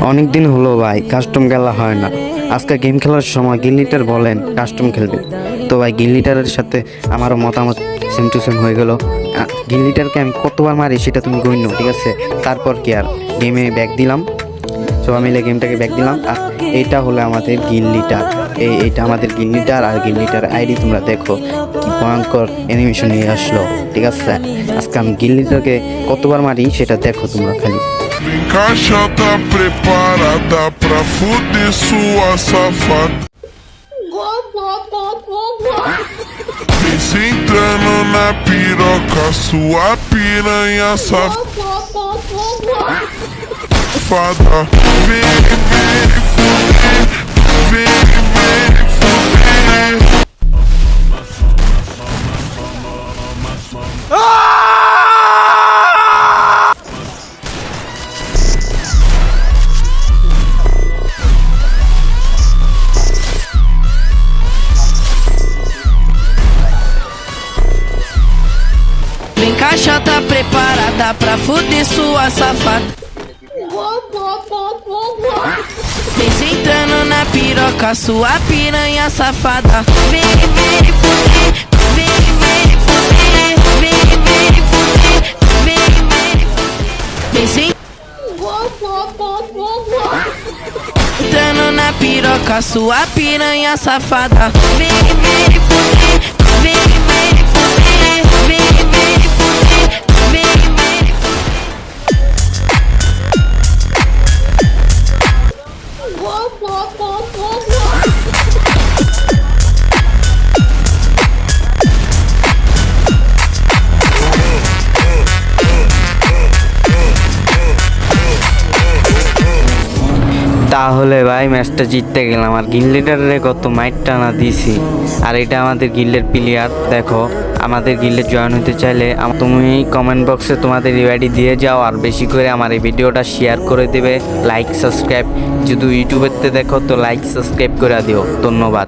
অনেক দিন হলো ভাই কাস্টম খেলা হয় না। আজকে গেম খেলার সময় গিল্লিটার বলেন কাস্টম খেলবে, তো ভাই গিল্লিটারের সাথে আমারও মতামত সেম টু সেম হয়ে গেল। গিল্লিটারকে আমি কতবার মারি সেটা তুমি গণ্য, ঠিক আছে। তারপর কি আর গেমে ব্যাক দিলাম, সবাই মিলে গেমটাকে ব্যাক দিলাম। আর এইটা হলো আমাদের গিল্লিটার, এইটা আমাদের গিল্লিটার। আর গিল্লিটার আইডি তোমরা দেখো কি ভয়ঙ্কর অ্যানিমেশন নিয়ে আসলো, ঠিক আছে। আজকে আমি গিল্লিটারকে কতবার মারি সেটা দেখো তোমরা খালি। Caixa tá preparada pra fuder sua safada. Vem sentando na piroca, sua piranha safada. Vem, vem, fuder, vem, vem, fuder. Vem caixa tá preparada pra fuder sua safada. Vem sentando na piroca, sua piranha safada. Vem, vem fuder, vem, vem fuder, vem, vem fuder, vem, vem fuder. Vem sentando na piroca, sua piranha safada. Vem, vem fuder, vem, vem fuder, vem, vem fuder, vem, vem তাহলে ভাই ম্যাচটা জিততে গেলাম, আর গিল্লিটারে কত মাইট টানা দিছি। আর এটা আমাদের গিল্ডের প্লেয়ার, দেখো। আমাদের গিল্ডে জয়েন হতে চাইলে তুমি কমেন্ট বক্সে তোমাদের ইউআইডি দিয়ে যাও, আর বেশি করে আমার এই ভিডিওটা শেয়ার করে দেবে, লাইক সাবস্ক্রাইব। যদি ইউটিউবেতে দেখো তো লাইক সাবস্ক্রাইব করে দিও। ধন্যবাদ।